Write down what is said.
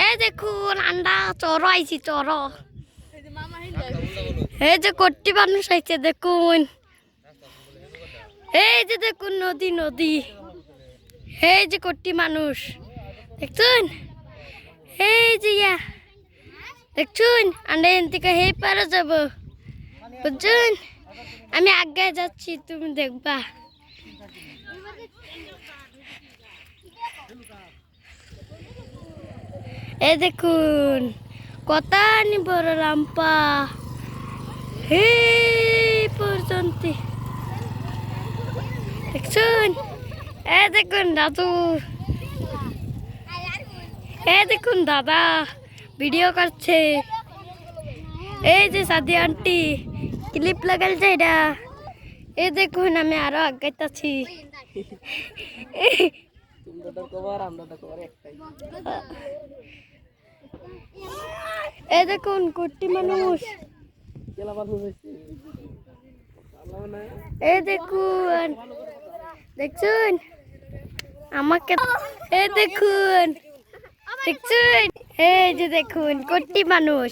এই দেখুন আন্ডা চড় আইছি চড় এই যে কোটি মানুষ আইছে দেখুন এই যে দেখুন নদী নদী এই যে কোটি মানুষ দেখুন এই যে দেখুন আন্ডা এন থেকে হে পারে যাব বুঝছেন আমি আগে যাচ্ছি তুমি দেখবা এই দেখুন কতানি বড় রাম্পা হে পর্যন্ত দেখুন এই দেখুন দাদু এই দেখুন দাদা ভিডিও করছে এই যে সাদি আন্টি ক্লিপ লাগাইছে এটা এই দেখুন আমি আরো আগাইতাছি এই দেখুন কোটি মানুষ এই দেখুন দেখুন আমাকে এই দেখুন দেখুন এই যে দেখুন কোটি মানুষ